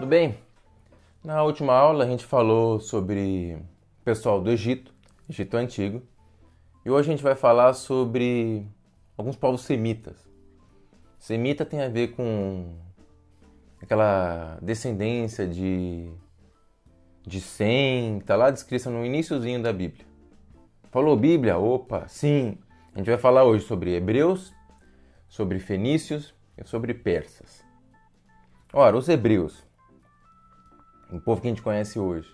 Bem, na última aula a gente falou sobre o pessoal do Egito, Egito Antigo, e hoje a gente vai falar sobre alguns povos semitas. Semita tem a ver com aquela descendência de Sem, que está lá descrita no iniciozinho da Bíblia. Falou Bíblia? Opa, sim! A gente vai falar hoje sobre hebreus, sobre fenícios e sobre persas. Ora, os hebreus, o povo que a gente conhece hoje,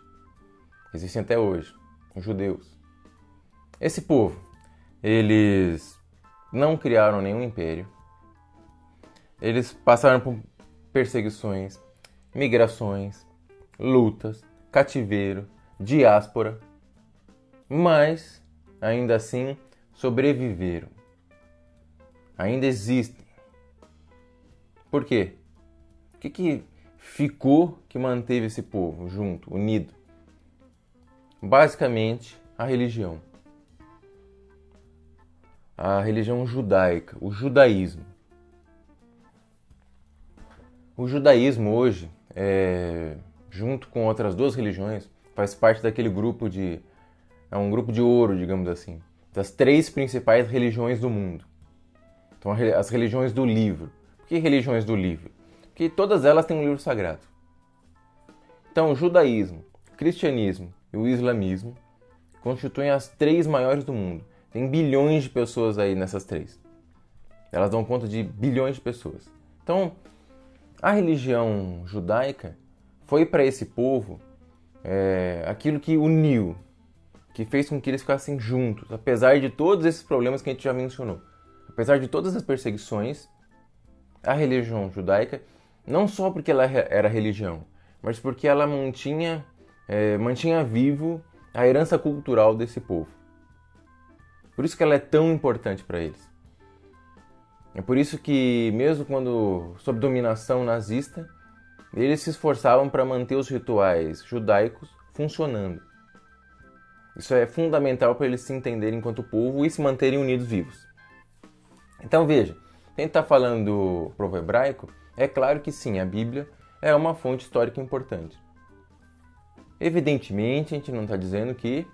existem até hoje, os judeus. Esse povo, eles não criaram nenhum império, eles passaram por perseguições, migrações, lutas, cativeiro, diáspora, mas ainda assim sobreviveram. Ainda existem. Por quê? O que ficou que manteve esse povo junto, unido? Basicamente, a religião. A religião judaica, o judaísmo. O judaísmo hoje, junto com outras duas religiões, faz parte daquele grupo é um grupo de ouro, digamos assim, das três principais religiões do mundo. Então, as religiões do livro. Por que religiões do livro? Porque todas elas têm um livro sagrado. Então, o judaísmo, o cristianismo e o islamismo constituem as três maiores do mundo. Tem bilhões de pessoas aí nessas três. Elas dão conta de bilhões de pessoas. Então, a religião judaica foi para esse povo aquilo que uniu, que fez com que eles ficassem juntos, apesar de todos esses problemas que a gente já mencionou. Apesar de todas as perseguições, a religião judaica, não só porque ela era religião, mas porque ela mantinha vivo a herança cultural desse povo. Por isso que ela é tão importante para eles. É por isso que, mesmo quando sob dominação nazista, eles se esforçavam para manter os rituais judaicos funcionando. Isso é fundamental para eles se entenderem enquanto povo e se manterem unidos vivos. Então veja, quem está falando do povo hebraico, é claro que sim, a Bíblia é uma fonte histórica importante. Evidentemente, a gente não está dizendo que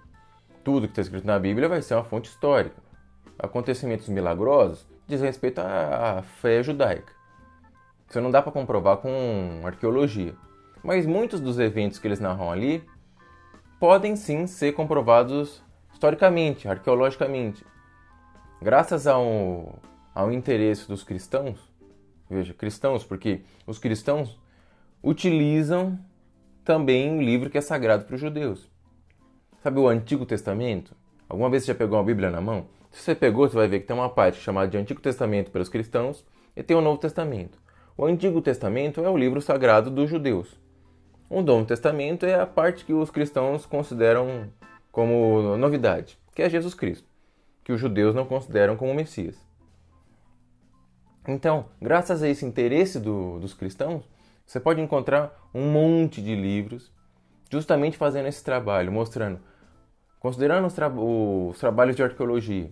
tudo que está escrito na Bíblia vai ser uma fonte histórica. Acontecimentos milagrosos diz respeito à fé judaica. Isso não dá para comprovar com arqueologia. Mas muitos dos eventos que eles narram ali podem sim ser comprovados historicamente, arqueologicamente. Graças ao interesse dos cristãos, veja, cristãos, porque os cristãos utilizam também um livro que é sagrado para os judeus. Sabe o Antigo Testamento? Alguma vez você já pegou uma Bíblia na mão? Se você pegou, você vai ver que tem uma parte chamada de Antigo Testamento pelos cristãos e tem o Novo Testamento. O Antigo Testamento é o livro sagrado dos judeus. O Novo Testamento é a parte que os cristãos consideram como novidade, que é Jesus Cristo, que os judeus não consideram como Messias. Então, graças a esse interesse dos cristãos, você pode encontrar um monte de livros justamente fazendo esse trabalho, mostrando, considerando os trabalhos de arqueologia,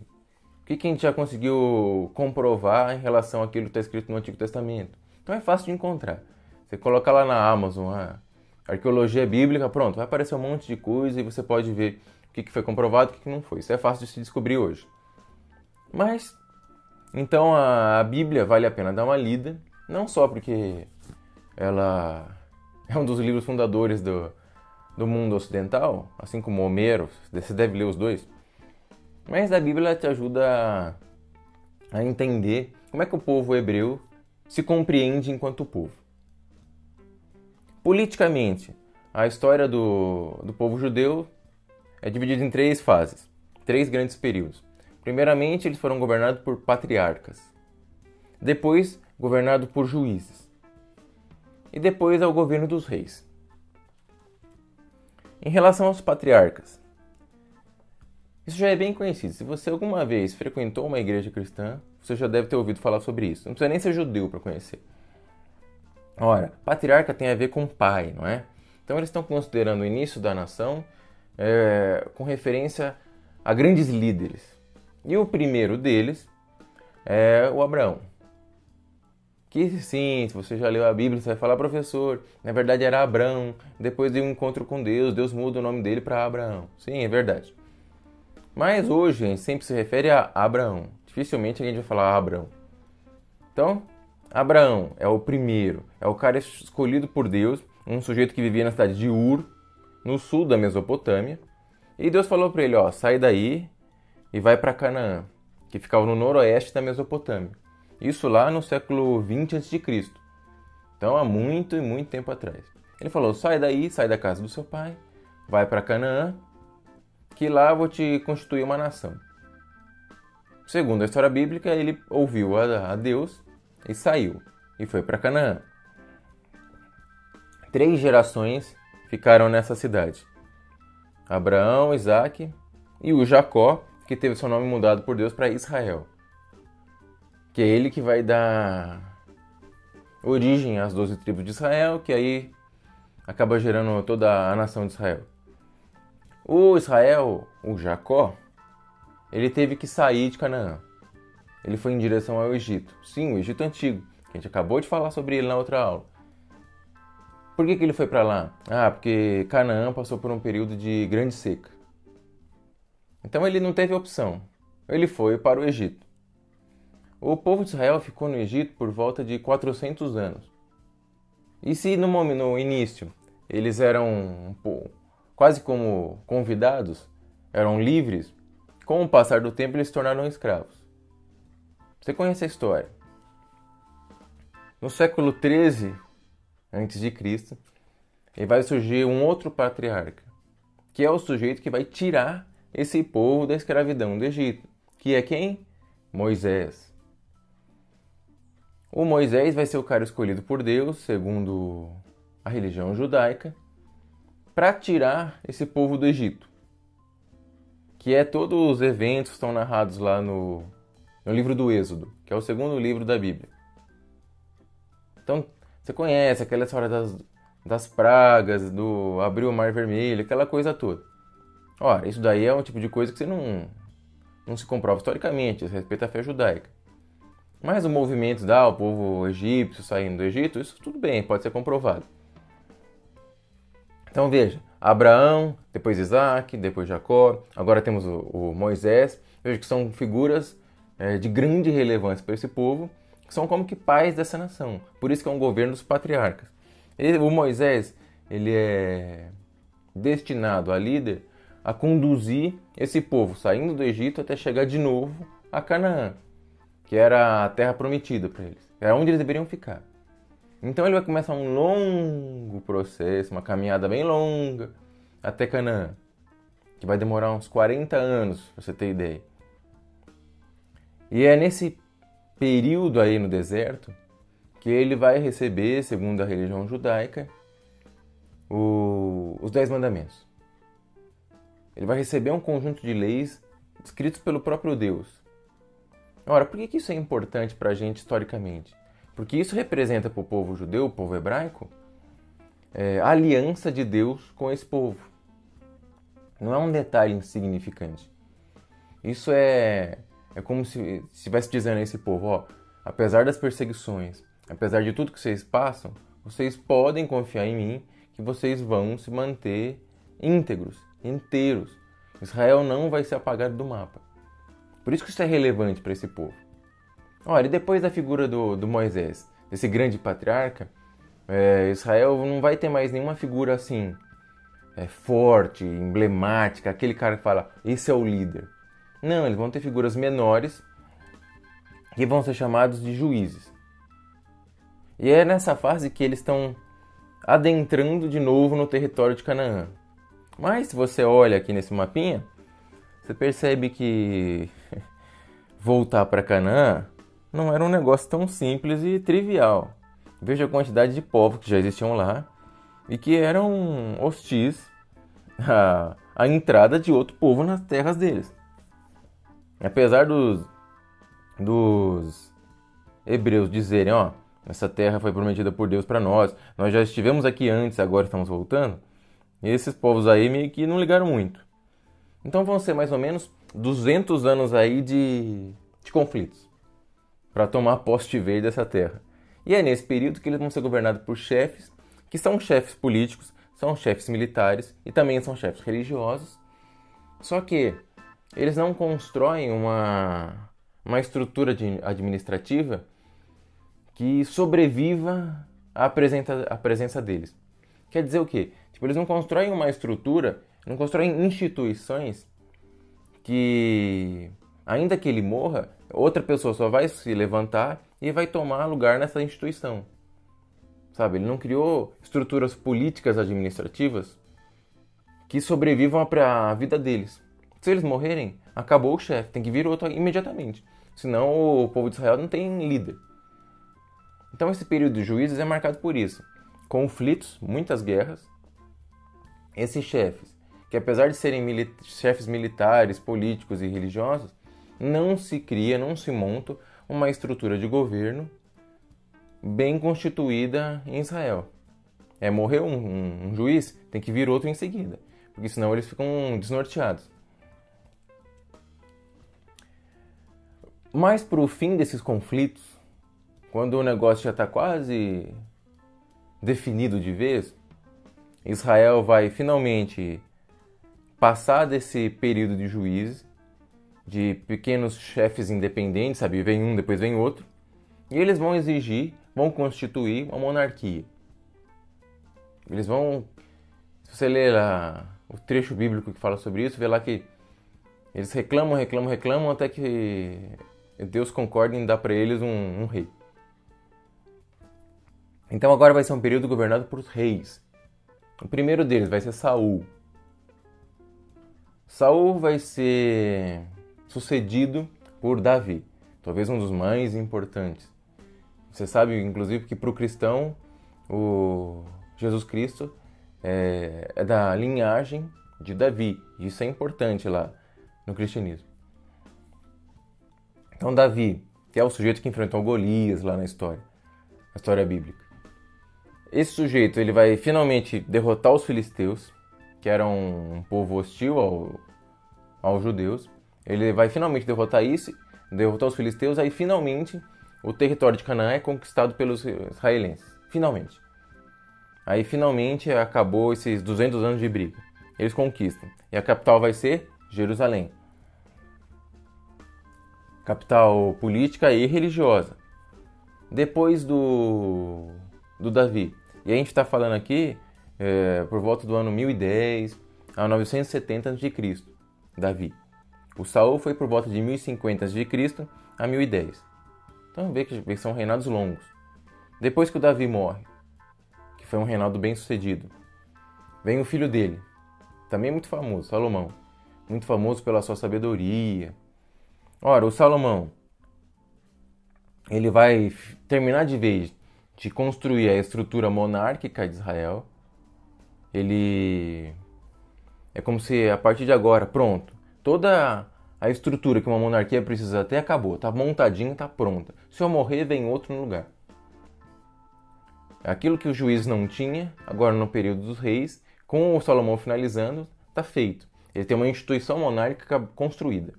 o que a gente já conseguiu comprovar em relação àquilo que está escrito no Antigo Testamento. Então é fácil de encontrar. Você coloca lá na Amazon arqueologia bíblica, pronto, vai aparecer um monte de coisa e você pode ver o que foi comprovado e o que não foi. Isso é fácil de se descobrir hoje. Mas, então a Bíblia vale a pena dar uma lida, não só porque ela é um dos livros fundadores do mundo ocidental, assim como Homero, você deve ler os dois, mas a Bíblia te ajuda a entender como é que o povo hebreu se compreende enquanto povo. Politicamente, a história do povo judeu é dividida em três fases, três grandes períodos. Primeiramente, eles foram governados por patriarcas. Depois, governados por juízes. E depois, ao governo dos reis. Em relação aos patriarcas, isso já é bem conhecido. Se você alguma vez frequentou uma igreja cristã, você já deve ter ouvido falar sobre isso. Não precisa nem ser judeu para conhecer. Ora, patriarca tem a ver com pai, não é? Então eles estão considerando o início da nação com referência a grandes líderes. E o primeiro deles é o Abraão. Que sim, se você já leu a Bíblia, você vai falar, professor, na verdade era Abrão, depois de um encontro com Deus, Deus muda o nome dele para Abraão. Sim, é verdade. Mas hoje a gente sempre se refere a Abraão. Dificilmente a gente vai falar Abrão. Então, Abraão é o primeiro, é o cara escolhido por Deus, um sujeito que vivia na cidade de Ur, no sul da Mesopotâmia. E Deus falou para ele, ó, sai daí e vai para Canaã, que ficava no noroeste da Mesopotâmia. Isso lá no século 20 a.C. Então, há muito e muito tempo atrás. Ele falou, sai daí, sai da casa do seu pai, vai para Canaã, que lá eu vou te constituir uma nação. Segundo a história bíblica, ele ouviu a Deus e saiu, e foi para Canaã. 3 gerações ficaram nessa cidade. Abraão, Isaque e o Jacó, que teve seu nome mudado por Deus para Israel. Que é ele que vai dar origem às 12 tribos de Israel, que aí acaba gerando toda a nação de Israel. O Israel, o Jacó, ele teve que sair de Canaã. Ele foi em direção ao Egito. Sim, o Egito antigo, que a gente acabou de falar sobre ele na outra aula. Por que ele foi para lá? Ah, porque Canaã passou por um período de grande seca. Então ele não teve opção. Ele foi para o Egito. O povo de Israel ficou no Egito por volta de 400 anos. E se no início eles eram quase como convidados, eram livres, com o passar do tempo eles se tornaram escravos. Você conhece a história. No século 13 a.C., ele vai surgir um outro patriarca, que é o sujeito que vai tirar esse povo da escravidão do Egito, que é quem? Moisés. O Moisés vai ser o cara escolhido por Deus, segundo a religião judaica, para tirar esse povo do Egito. Que é todos os eventos que estão narrados lá no livro do Êxodo, que é o segundo livro da Bíblia. Então, você conhece aquela história das pragas, do abrir o Mar Vermelho, aquela coisa toda. Ora, isso daí é um tipo de coisa que você não se comprova historicamente, isso respeita a fé judaica. Mas o movimento o povo egípcio saindo do Egito, isso tudo bem, pode ser comprovado. Então veja, Abraão, depois Isaque, depois Jacó, agora temos o Moisés. Veja que são figuras de grande relevância para esse povo, que são como que pais dessa nação. Por isso que é um governo dos patriarcas. O Moisés, ele é destinado a líder a conduzir esse povo saindo do Egito até chegar de novo a Canaã, que era a terra prometida para eles. Era onde eles deveriam ficar. Então ele vai começar um longo processo, uma caminhada bem longa, até Canaã, que vai demorar uns 40 anos, para você ter ideia. E é nesse período aí no deserto que ele vai receber, segundo a religião judaica, os 10 mandamentos. Ele vai receber um conjunto de leis escritos pelo próprio Deus. Ora, por que isso é importante para a gente historicamente? Porque isso representa para o povo judeu, o povo hebraico, a aliança de Deus com esse povo. Não é um detalhe insignificante. Isso é como se estivesse dizendo a esse povo, ó, apesar das perseguições, apesar de tudo que vocês passam, vocês podem confiar em mim que vocês vão se manter íntegros, inteiros. Israel não vai ser apagado do mapa. Por isso que isso é relevante para esse povo. Olha, e depois da figura do Moisés, desse grande patriarca, Israel não vai ter mais nenhuma figura assim, forte, emblemática, aquele cara que fala, esse é o líder. Não, eles vão ter figuras menores que vão ser chamados de juízes. E é nessa fase que eles estão adentrando de novo no território de Canaã. Mas se você olha aqui nesse mapinha, você percebe que voltar para Canaã não era um negócio tão simples e trivial. Veja a quantidade de povos que já existiam lá e que eram hostis à entrada de outro povo nas terras deles. Apesar dos hebreus dizerem, ó, essa terra foi prometida por Deus para nós já estivemos aqui antes, agora estamos voltando, e esses povos aí meio que não ligaram muito. Então vão ser mais ou menos 200 anos aí de conflitos para tomar posse de vez dessa terra. E é nesse período que eles vão ser governados por chefes, que são chefes políticos, são chefes militares e também são chefes religiosos. Só que eles não constroem uma estrutura administrativa que sobreviva à presença deles. Quer dizer o quê? Tipo, eles não constroem uma estrutura, não constroem instituições que, ainda que ele morra, outra pessoa só vai se levantar e vai tomar lugar nessa instituição. Sabe? Ele não criou estruturas políticas administrativas que sobrevivam à vida deles. Se eles morrerem, acabou o chefe, tem que vir outro imediatamente. Senão o povo de Israel não tem líder. Então esse período de juízes é marcado por isso. Conflitos, muitas guerras. Esses chefes, que apesar de serem chefes militares, políticos e religiosos, não se cria, não se monta uma estrutura de governo bem constituída em Israel. Morreu um juiz, tem que vir outro em seguida, porque senão eles ficam desnorteados. Mas para o fim desses conflitos, quando o negócio já está quase definido de vez, Israel vai finalmente passar desse período de juízes, de pequenos chefes independentes, sabe? Vem um, depois vem outro, e eles vão exigir, vão constituir uma monarquia. Eles vão, se você ler lá o trecho bíblico que fala sobre isso, vê lá que eles reclamam até que Deus concorda em dar para eles um rei. Então agora vai ser um período governado por reis. O primeiro deles vai ser Saul. Saul vai ser sucedido por Davi, talvez um dos mais importantes. Você sabe, inclusive, que para o cristão, o Jesus Cristo é da linhagem de Davi. Isso é importante lá no cristianismo. Então Davi, que é o sujeito que enfrentou Golias lá na história bíblica. Esse sujeito ele vai finalmente derrotar os filisteus, que eram um povo hostil aos judeus. Ele vai finalmente derrotar os filisteus, aí finalmente o território de Canaã é conquistado pelos israelenses. Finalmente. Aí finalmente acabou esses 200 anos de briga. Eles conquistam. E a capital vai ser Jerusalém. Capital política e religiosa. Depois do Davi. E a gente está falando aqui por volta do ano 1010 a 970 a.C. Davi. O Saul foi por volta de 1050 a.C. a 1010. Então vê que são reinados longos. Depois que o Davi morre, que foi um reinado bem sucedido, vem o filho dele, também muito famoso, Salomão. Muito famoso pela sua sabedoria. Ora, o Salomão, ele vai terminar de vez de construir a estrutura monárquica de Israel. Ele é como se a partir de agora, pronto, toda a estrutura que uma monarquia precisa ter acabou, tá montadinha, tá pronta. Se eu morrer, vem outro no lugar. Aquilo que o juiz não tinha, agora no período dos reis, com o Salomão finalizando, tá feito. Ele tem uma instituição monárquica construída.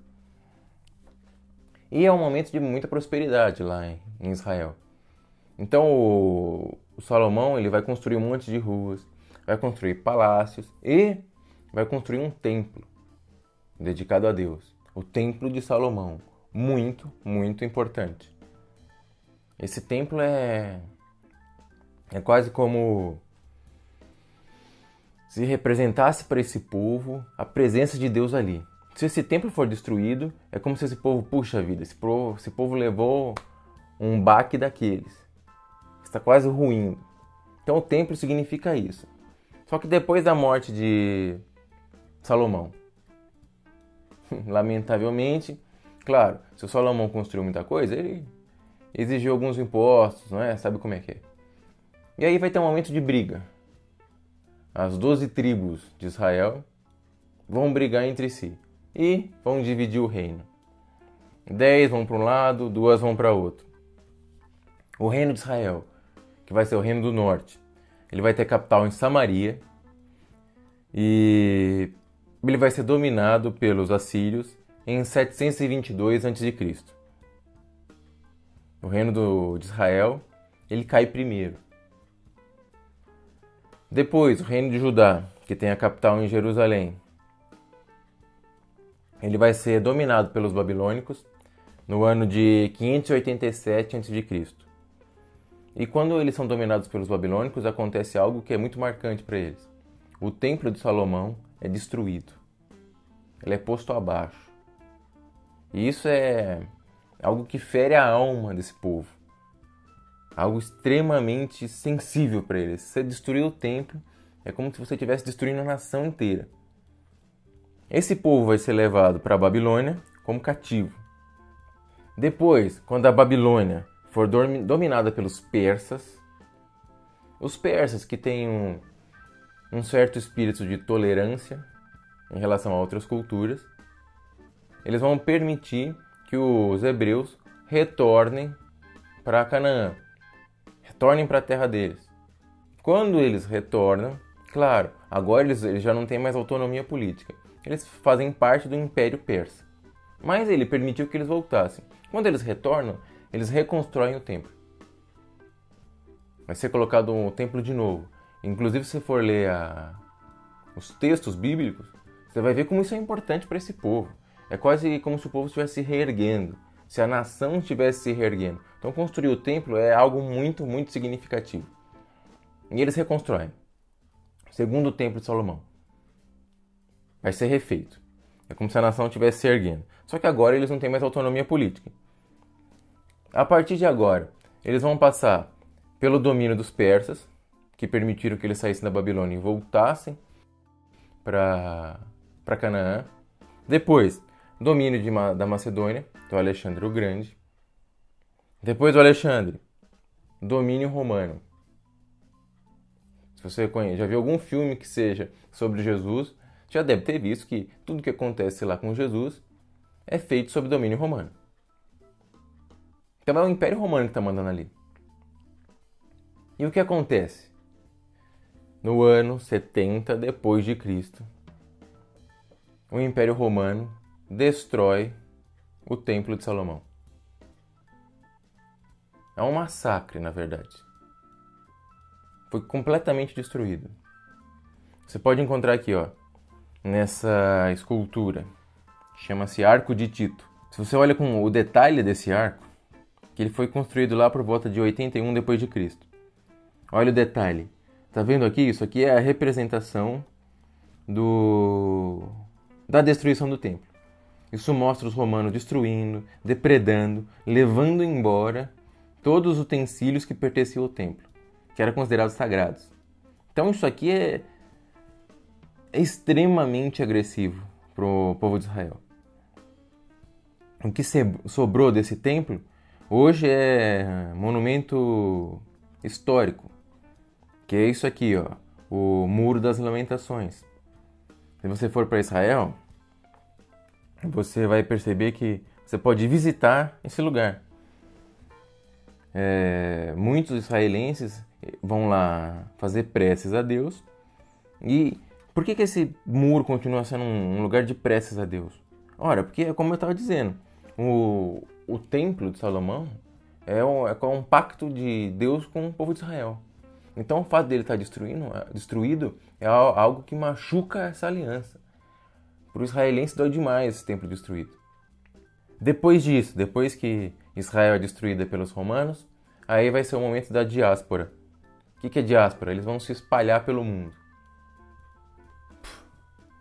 E é um momento de muita prosperidade lá em Israel. Então o Salomão ele vai construir um monte de ruas, vai construir palácios e vai construir um templo dedicado a Deus. O Templo de Salomão. Muito, muito importante. Esse templo é quase como se representasse para esse povo a presença de Deus ali. Se esse templo for destruído, é como se esse povo, puxa vida, esse povo levou um baque daqueles. Está quase ruindo. Então o templo significa isso. Só que depois da morte de Salomão, lamentavelmente, claro, se o Salomão construiu muita coisa, ele exigiu alguns impostos, não é? Sabe como é que é. E aí vai ter um momento de briga. As 12 tribos de Israel vão brigar entre si e vão dividir o reino. 10 vão para um lado, 2 vão para outro. O reino de Israel, que vai ser o reino do norte, ele vai ter capital em Samaria e ele vai ser dominado pelos assírios em 722 a.C. O reino de Israel ele cai primeiro. Depois, o reino de Judá, que tem a capital em Jerusalém, ele vai ser dominado pelos babilônicos no ano de 587 a.C. E quando eles são dominados pelos babilônicos, acontece algo que é muito marcante para eles. O templo de Salomão é destruído. Ele é posto abaixo. E isso é algo que fere a alma desse povo. Algo extremamente sensível para eles. Se você destruir o templo, é como se você estivesse destruindo a nação inteira. Esse povo vai ser levado para a Babilônia como cativo. Depois, quando a Babilônia for dominada pelos persas, os persas que têm um certo espírito de tolerância em relação a outras culturas, eles vão permitir que os hebreus retornem para Canaã, retornem para a terra deles. Quando eles retornam, claro, agora eles já não têm mais autonomia política. Eles fazem parte do Império Persa. Mas ele permitiu que eles voltassem. Quando eles retornam, eles reconstroem o templo. Vai ser colocado um templo de novo. Inclusive, se você for ler os textos bíblicos, você vai ver como isso é importante para esse povo. É quase como se o povo estivesse se reerguendo, se a nação estivesse se reerguendo. Então, construir o templo é algo muito, muito significativo. E eles reconstroem. Segundo templo de Salomão. Vai ser refeito. É como se a nação estivesse se erguendo. Só que agora eles não têm mais autonomia política. A partir de agora, eles vão passar pelo domínio dos persas, que permitiram que eles saíssem da Babilônia e voltassem para Canaã. Depois, domínio da Macedônia, do Alexandre o Grande. Depois do Alexandre, domínio romano. Se você já viu algum filme que seja sobre Jesus, já deve ter visto que tudo que acontece lá com Jesus é feito sob domínio romano. Então é o Império Romano que está mandando ali. E o que acontece? No ano 70 depois de Cristo, o Império Romano destrói o Templo de Salomão. É um massacre, na verdade. Foi completamente destruído. Você pode encontrar aqui, ó, nessa escultura, chama-se Arco de Tito. Se você olha com o detalhe desse arco, que ele foi construído lá por volta de 81 depois de Cristo. Olha o detalhe. Tá vendo aqui? Isso aqui é a representação da destruição do templo. Isso mostra os romanos destruindo, depredando, levando embora todos os utensílios que pertenciam ao templo, que eram considerados sagrados. Então isso aqui é extremamente agressivo para o povo de Israel. O que sobrou desse templo hoje é monumento histórico, que é isso aqui, ó, o Muro das Lamentações. Se você for para Israel, você vai perceber que você pode visitar esse lugar. Muitos israelenses vão lá fazer preces a Deus. E por que esse muro continua sendo um lugar de preces a Deus? Ora, porque, como eu estava dizendo, o Templo de Salomão é um pacto de Deus com o povo de Israel. Então o fato dele estar destruído é algo que machuca essa aliança. Para o israelense dói demais esse templo destruído. Depois disso, depois que Israel é destruída pelos romanos, aí vai ser o momento da diáspora. O que é diáspora? Eles vão se espalhar pelo mundo.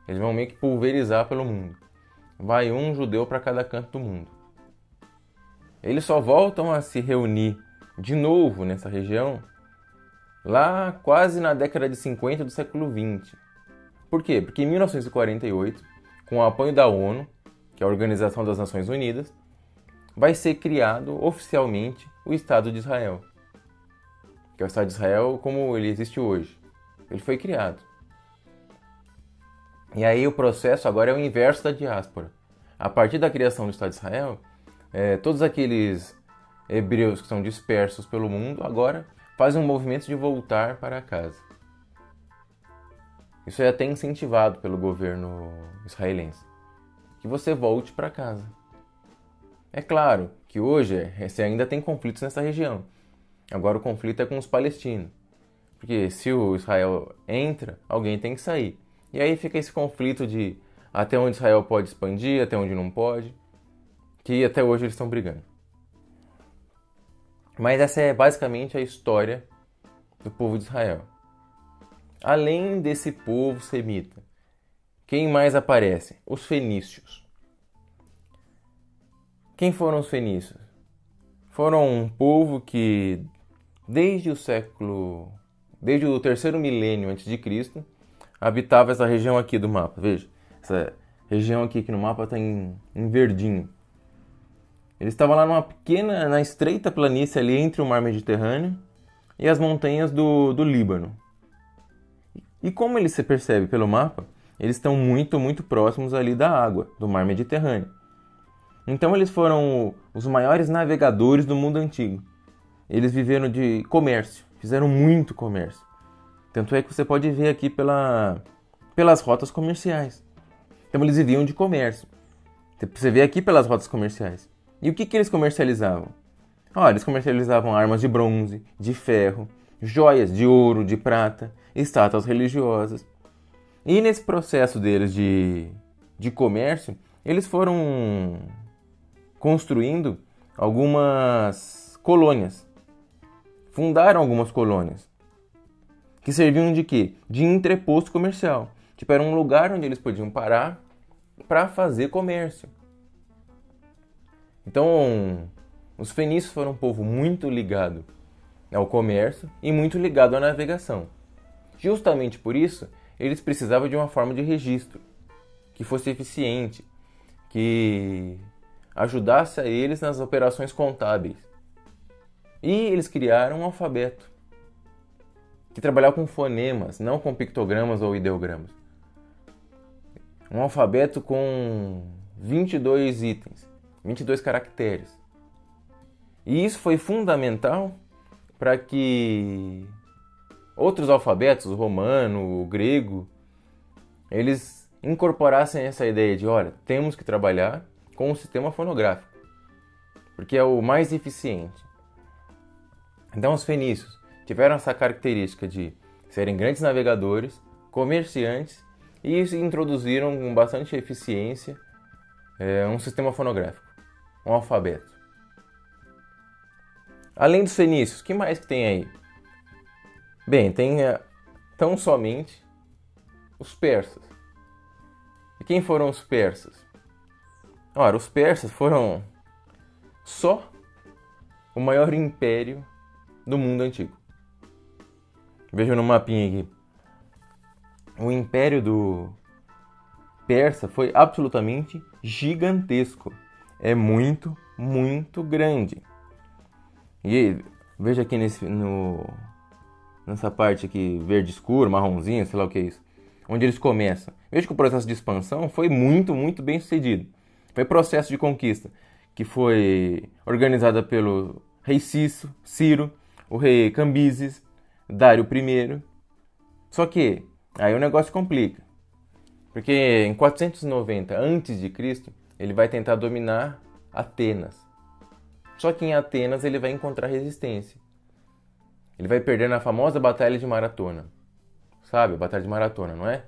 Eles vão meio que pulverizar pelo mundo. Vai um judeu para cada canto do mundo. Eles só voltam a se reunir de novo nessa região lá quase na década de 50 do século XX. Por quê? Porque em 1948, com o apoio da ONU, que é a Organização das Nações Unidas, vai ser criado oficialmente o Estado de Israel. Que é o Estado de Israel como ele existe hoje. Ele foi criado. E aí o processo agora é o inverso da diáspora. A partir da criação do Estado de Israel, todos aqueles hebreus que estão dispersos pelo mundo agora fazem um movimento de voltar para casa. Isso é até incentivado pelo governo israelense. Que você volte para casa. É claro que hoje você ainda tem conflitos nessa região. Agora o conflito é com os palestinos. Porque se o Israel entra, alguém tem que sair. E aí fica esse conflito de até onde Israel pode expandir, até onde não pode, que até hoje eles estão brigando. Mas essa é basicamente a história do povo de Israel. Além desse povo semita, quem mais aparece? Os fenícios. Quem foram os fenícios? Foram um povo que desde o terceiro milênio antes de Cristo, habitava essa região aqui do mapa. Veja, essa região aqui que no mapa está em verdinho. Eles estavam lá na estreita planície ali entre o mar Mediterrâneo e as montanhas do Líbano. E como ele se percebe pelo mapa, eles estão muito, muito próximos ali da água, do mar Mediterrâneo. Então eles foram os maiores navegadores do mundo antigo. Eles viveram de comércio, fizeram muito comércio. Tanto é que você pode ver aqui pelas rotas comerciais. Então eles viviam de comércio. Você vê aqui pelas rotas comerciais. E o que eles comercializavam? Eles comercializavam armas de bronze, de ferro, joias de ouro, de prata, estátuas religiosas. E nesse processo deles de comércio, eles foram construindo algumas colônias. Fundaram algumas colônias. Que serviam de quê? De entreposto comercial. Tipo, era um lugar onde eles podiam parar para fazer comércio. Então, os fenícios foram um povo muito ligado ao comércio e muito ligado à navegação. Justamente por isso, eles precisavam de uma forma de registro que fosse eficiente, que ajudasse a eles nas operações contábeis. E eles criaram um alfabeto que trabalhava com fonemas, não com pictogramas ou ideogramas. Um alfabeto com 22 itens, 22 caracteres. E isso foi fundamental para que outros alfabetos, o romano, o grego, eles incorporassem essa ideia de, temos que trabalhar com o sistema fonográfico, porque é o mais eficiente. Então os fenícios tiveram essa característica de serem grandes navegadores, comerciantes, e introduziram com bastante eficiência um sistema fonográfico, um alfabeto. Além dos fenícios, o que mais que tem aí? Bem, tem tão somente os persas. E quem foram os persas? Os persas foram só o maior império do mundo antigo. Vejam no mapinha aqui. O império do persa foi absolutamente gigantesco. É muito, muito grande. E veja aqui nessa parte aqui, verde escuro, marronzinho, sei lá o que é isso, onde eles começam. Veja que o processo de expansão foi muito, muito bem sucedido. Foi processo de conquista que foi organizada pelo rei Ciro, o rei Cambises, Dário I. Só que aí o negócio complica. Porque em 490 a.C., ele vai tentar dominar Atenas. Só que em Atenas ele vai encontrar resistência. Ele vai perder na famosa Batalha de Maratona. Sabe, a Batalha de Maratona, não é?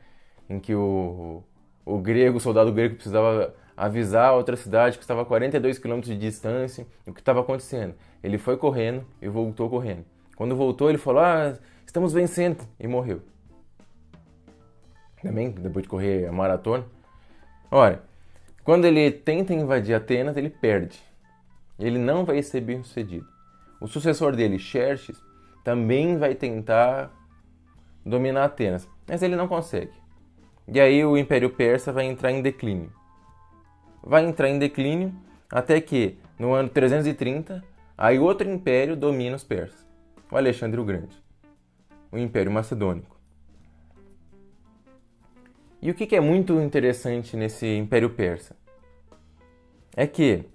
Em que o soldado grego precisava avisar a outra cidade que estava a 42 km de distância o que estava acontecendo. Ele foi correndo e voltou correndo. Quando voltou, ele falou, estamos vencendo, e morreu. Também, depois de correr a maratona. Quando ele tenta invadir Atenas, ele perde. Ele não vai ser bem sucedido. O sucessor dele, Xerxes, também vai tentar dominar Atenas, mas ele não consegue. E aí o Império Persa vai entrar em declínio. Vai entrar em declínio até que, no ano 330, aí outro império domina os persas. O Alexandre o Grande. O Império Macedônico. E o que é muito interessante nesse Império Persa? É que,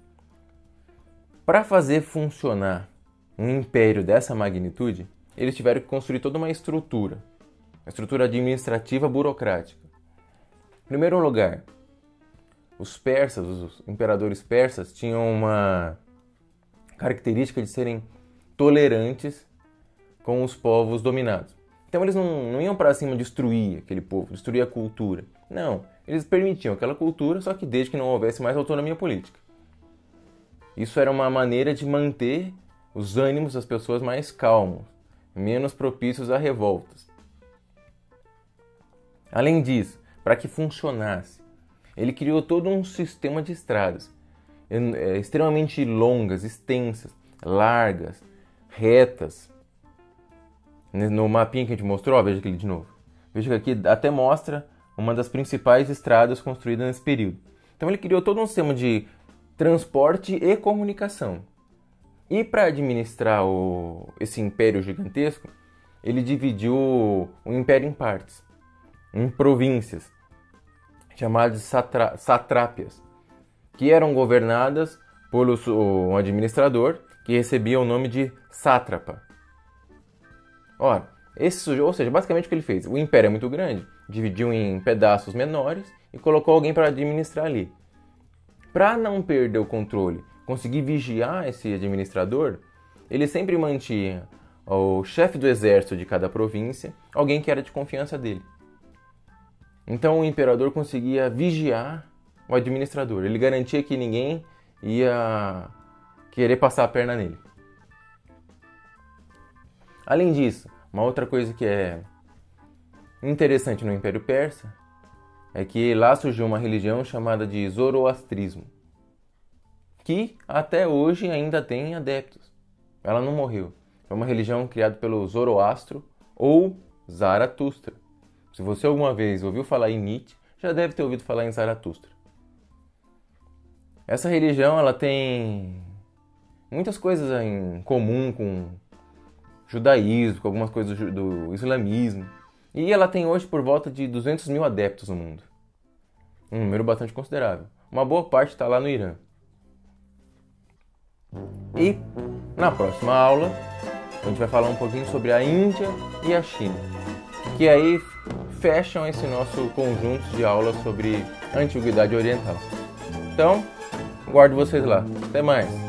para fazer funcionar um império dessa magnitude, eles tiveram que construir toda uma estrutura administrativa burocrática. Em primeiro lugar, os imperadores persas, tinham uma característica de serem tolerantes com os povos dominados. Então eles não iam para cima destruir aquele povo, destruir a cultura. Não, eles permitiam aquela cultura, só que desde que não houvesse mais autonomia política. Isso era uma maneira de manter os ânimos das pessoas mais calmos, menos propícios a revoltas. Além disso, para que funcionasse, ele criou todo um sistema de estradas extremamente longas, extensas, largas, retas. No mapinha que a gente mostrou, ó, veja aqui de novo. Veja que aqui até mostra uma das principais estradas construídas nesse período. Então ele criou todo um sistema de transporte e comunicação. E para administrar esse império gigantesco, ele dividiu o império em partes, em províncias, chamadas de satrápias, que eram governadas por um administrador que recebia o nome de sátrapa. Ora, ou seja, basicamente o que ele fez? O império é muito grande, dividiu em pedaços menores e colocou alguém para administrar ali. Para não perder o controle, conseguir vigiar esse administrador, ele sempre mantinha o chefe do exército de cada província, alguém que era de confiança dele. Então o imperador conseguia vigiar o administrador, ele garantia que ninguém ia querer passar a perna nele. Além disso, uma outra coisa que é interessante no Império Persa é que lá surgiu uma religião chamada de Zoroastrismo, que até hoje ainda tem adeptos. Ela não morreu. É uma religião criada pelo Zoroastro ou Zaratustra. Se você alguma vez ouviu falar em Nietzsche, já deve ter ouvido falar em Zaratustra. Essa religião ela tem muitas coisas em comum com judaísmo, com algumas coisas do islamismo. E ela tem hoje por volta de 200 mil adeptos no mundo. Um número bastante considerável. Uma boa parte está lá no Irã. E na próxima aula a gente vai falar um pouquinho sobre a Índia e a China, que aí fecham esse nosso conjunto de aulas sobre a Antiguidade Oriental. Então, guardo vocês lá. Até mais!